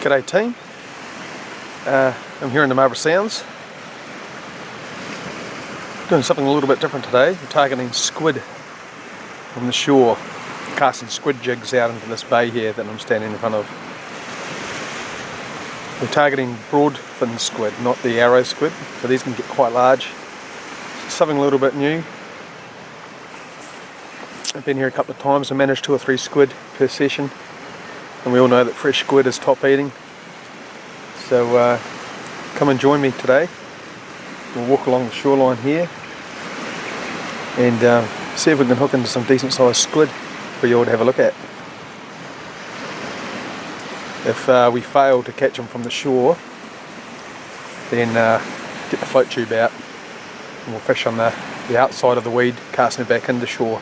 G'day team, I'm here in the Marlborough Sounds, doing something a little bit different today. We're targeting squid from the shore, casting squid jigs out into this bay here that I'm standing in front of. We're targeting broad fin squid, not the arrow squid, so these can get quite large. Something a little bit new. I've been here a couple of times and managed 2 or 3 squid per session. And we all know that fresh squid is top eating. So come and join me today. We'll walk along the shoreline here and see if we can hook into some decent sized squid for you all to have a look at. If we fail to catch them from the shore, then get the float tube out and we'll fish on the outside of the weed, casting it back into shore,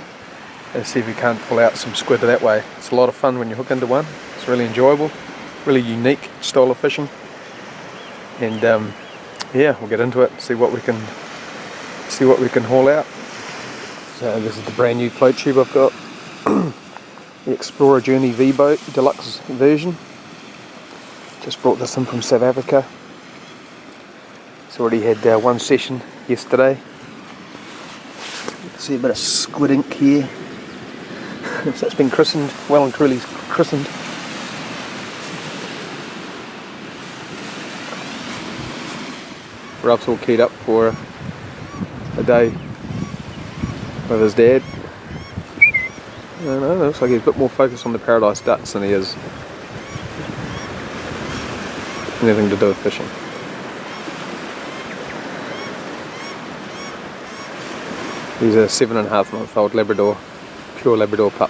and see if we can't pull out some squid that way. It's a lot of fun when you hook into one. It's really enjoyable, really unique style of fishing, and yeah, we'll get into it, see what we can haul out. So this is the brand new float tube I've got, the Explorer Journey V-Boat Deluxe version. Just brought this in from South Africa. It's already had one session yesterday. You can see a bit of squid ink here. So it's been christened, well and truly christened. Ralph's all keyed up for a day with his dad. I don't know, it looks like he's a bit more focused on the paradise ducks than he is anything to do with fishing. He's a 7.5-month-old Labrador, pure Labrador pup,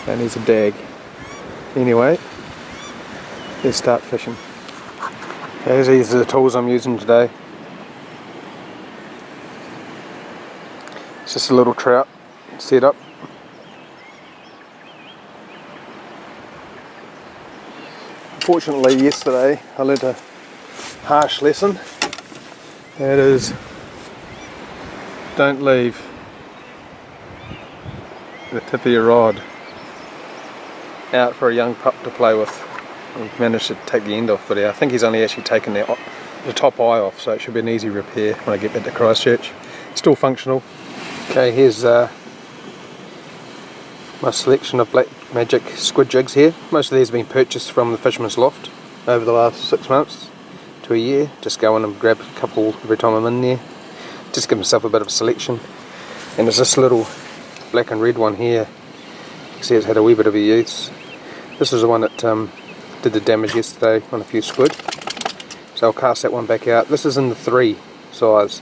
and he's a dag. Anyway, let's start fishing. These are the tools I'm using today. It's just a little trout setup. Unfortunately, yesterday I learnt a harsh lesson. That is, don't leave the tip of your rod out for a young pup to play with. We've managed to take the end off, but I think he's only actually taken the top eye off, so it should be an easy repair when I get back to Christchurch. Still functional. Okay, here's my selection of Black Magic squid jigs here. Most of these have been purchased from the Fisherman's Loft over the last 6 months to a year. Just go in and grab a couple every time I'm in there. Just give myself a bit of a selection. And there's this little black and red one here. You can see it's had a wee bit of a use. This is the one that did the damage yesterday on a few squid, so I'll cast that one back out. This is in the 3 size.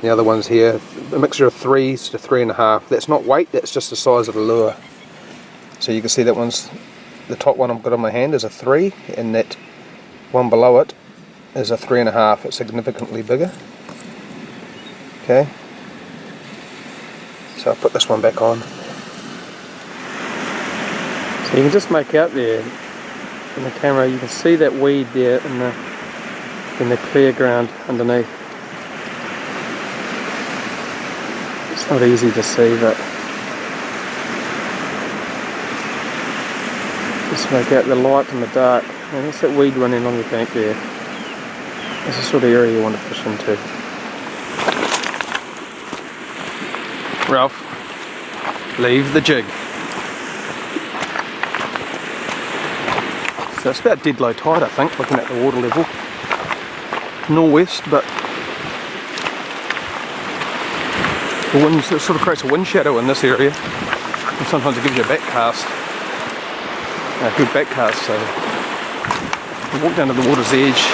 The other one's here, a mixture of 3s to 3.5. That's not weight, that's just the size of the lure. So you can see that one's, the top one I've got on my hand is a 3, and that one below it is a 3.5. It's significantly bigger. Okay, so I'll put this one back on. So you can just make out there in the camera, you can see that weed there in the clear ground underneath. It's not easy to see, but just make out the light and the dark. And that's that weed running along the bank there. That's the sort of area you want to fish into. Ralph, leave the jig. So it's about dead low tide, I think, looking at the water level. Northwest, but the wind, it sort of creates a wind shadow in this area, and sometimes it gives you a back cast, a good back cast. So you walk down to the water's edge.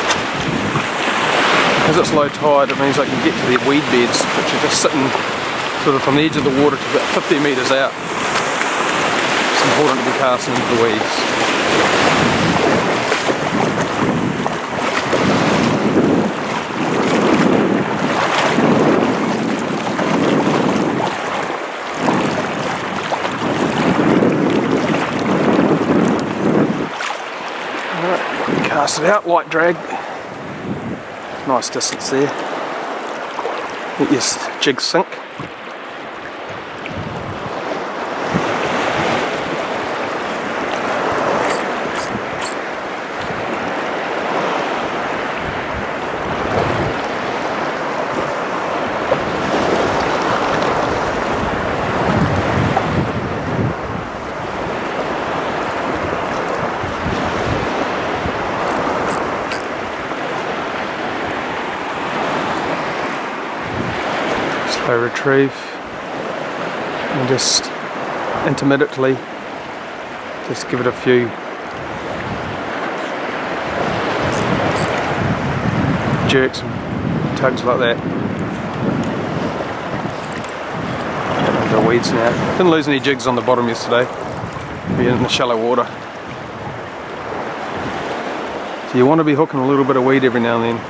Because it's low tide, it means I can get to the weed beds, which are just sitting sort of from the edge of the water to about 50 metres out. It's important to be casting into the weeds. Cast it out, light drag. Nice distance there. Let your jig sink. auto retrieve, and just intermittently just give it a few jerks and tugs like that. The weeds now. Didn't lose any jigs on the bottom yesterday, being in the shallow water. So you want to be hooking a little bit of weed every now and then.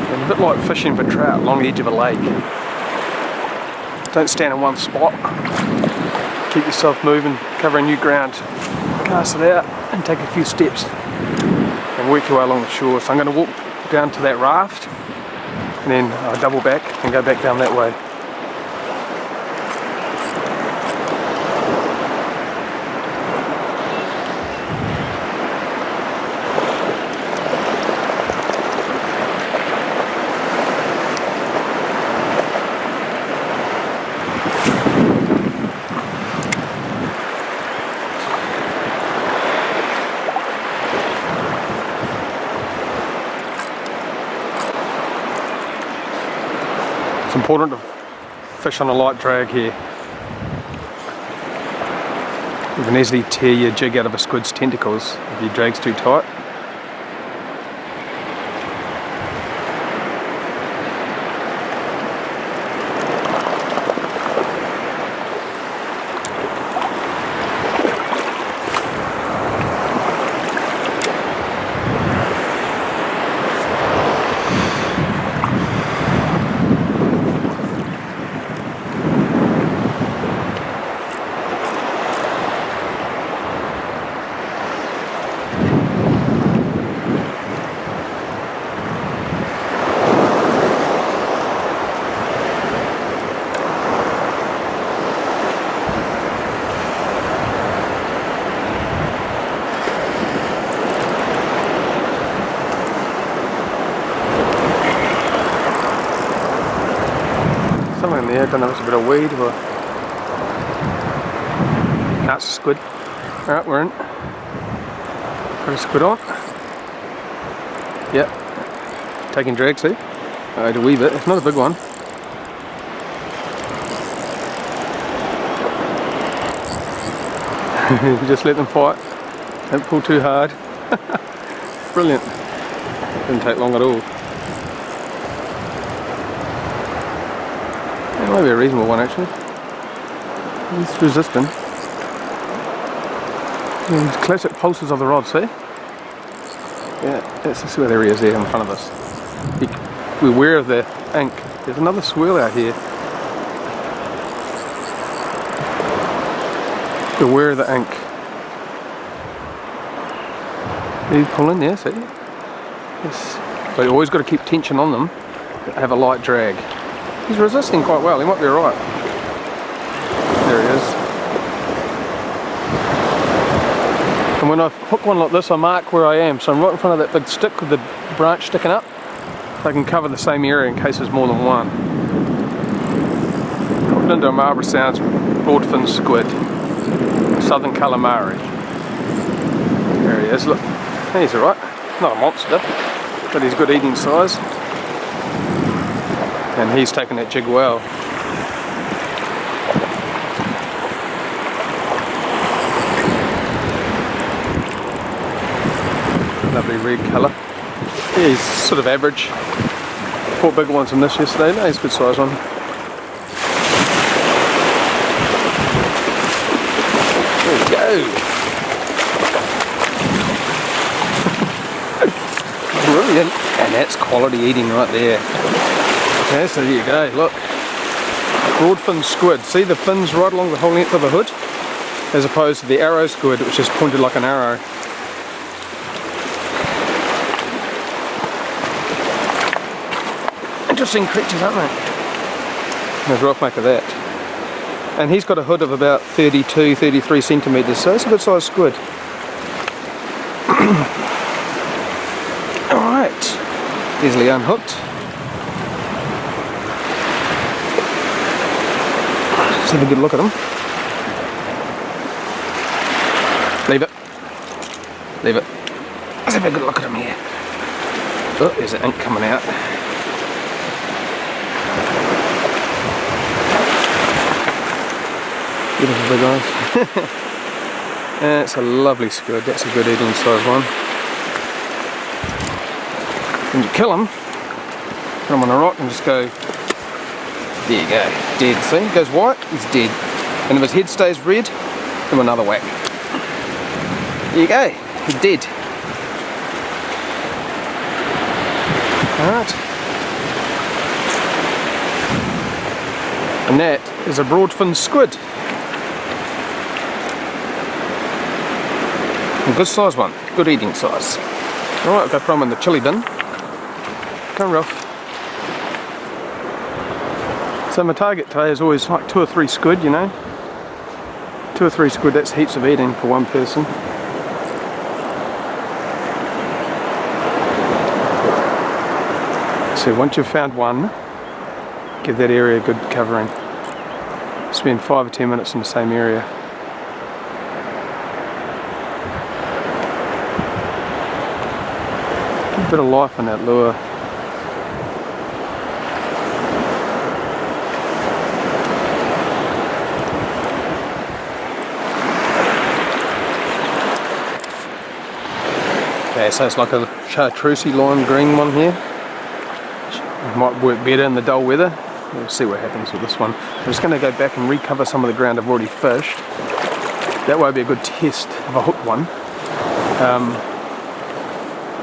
A bit like fishing for trout along the edge of a lake. Don't stand in one spot. Keep yourself moving, covering new ground. Cast it out and take a few steps and work your way along the shore. So I'm going to walk down to that raft and then I'll double back and go back down that way. It's important to fish on a light drag here. You can easily tear your jig out of a squid's tentacles if your drag's too tight. Something in the air, don't know if it's a bit of weed or... No, it's a squid. Alright, we're in. Put a squid on. Yep. Taking drag, see? Alright, a wee bit. It's not a big one. Just let them fight. Don't pull too hard. Brilliant. Didn't take long at all. It might be a reasonable one actually. It's resistant. Classic pulses of the rod, see? Yeah, let's see where there he is there in front of us. We're aware of the ink. There's another swirl out here. Beware of the ink. He's pulling there, see? Yes. So you always got to keep tension on them. Have a light drag. He's resisting quite well, he might be alright. There he is. And when I hook one like this, I mark where I am. So I'm right in front of that big stick with the branch sticking up. So I can cover the same area in case there's more than one. Hooked into a Marlborough Sounds broadfin squid. Southern Calamari. There he is, look. He's alright. Not a monster, but he's good eating size. And he's taken that jig well. Lovely red colour. Yeah, he's sort of average. Caught bigger ones than this yesterday. No, he's a good size one. There we go. Brilliant. And that's quality eating right there. Okay, so there you go, look. Broadfin squid. See the fins right along the whole length of the hood? As opposed to the arrow squid, which is pointed like an arrow. Interesting creatures, aren't they? There's rock make of that. And he's got a hood of about 32, 33 centimetres, so it's a good sized squid. Alright, easily unhooked. Let's have a good look at him. leave it. Let's have a good look at him here. Oh, there's the ink coming out. Beautiful big eyes. That's a lovely squid. That's a good eating size one. When you kill him, put him on a rock and just go. There you go. Dead. See? He goes white, he's dead. And if his head stays red, give him another whack. There you go. He's dead. Alright. And that is a broadfin squid. A good size one, good eating size. Alright, I'll go throw them in the chili bin. Come rough. So my target today is always like 2 or 3 squid, you know. 2 or 3 squid, that's heaps of eating for one person. So once you've found one, give that area a good covering. Spend 5 or 10 minutes in the same area. A bit of life in that lure. Okay, so it's like a chartreusey lime green one here. It might work better in the dull weather. We'll see what happens with this one. I'm just going to go back and recover some of the ground I've already fished. That way be a good test of a hooked one.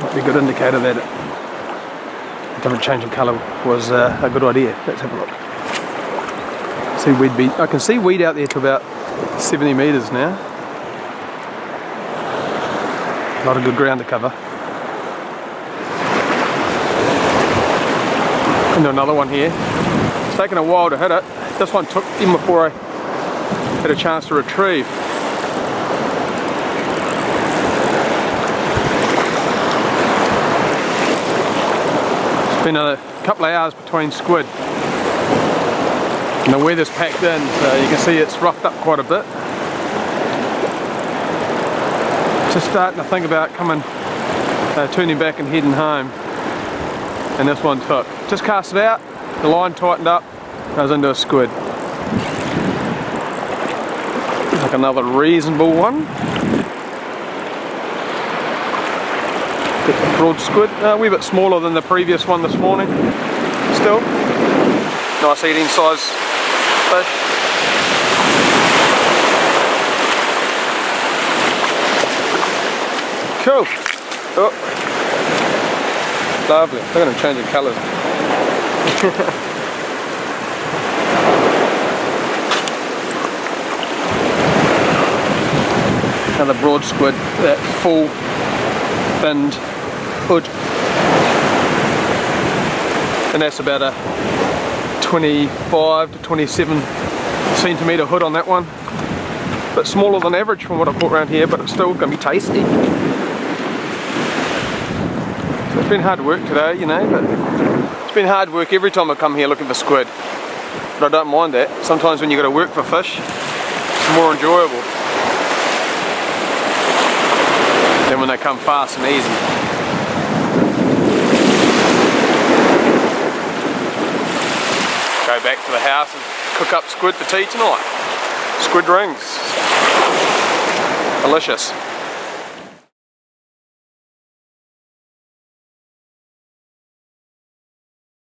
Might be a good indicator that a different change in colour was a good idea. Let's have a look. See weed beat. I can see weed out there to about 70 metres now. A lot of good ground to cover. And another one here. It's taken a while to hit it. This one took even before I had a chance to retrieve. Been a couple of hours between squid and the weather's packed in, so you can see it's roughed up quite a bit. Just starting to think about turning back and heading home, and this one took. Just cast it out, the line tightened up, I was into a squid. Looks like another reasonable one. Broad squid, a wee bit smaller than the previous one this morning. Still, nice eating size fish. Cool. Oh, lovely. Look at them changing colours. Another broad squid, that full finned hood, and that's about a 25 to 27 centimetre hood on that one. A bit smaller than average from what I caught around here, but it's still going to be tasty. So it's been hard work today, you know, but it's been hard work every time I come here looking for squid. But I don't mind that. Sometimes when you've got to work for fish, it's more enjoyable than when they come fast and easy. Go back to the house and cook up squid for tea tonight. Squid rings. Delicious.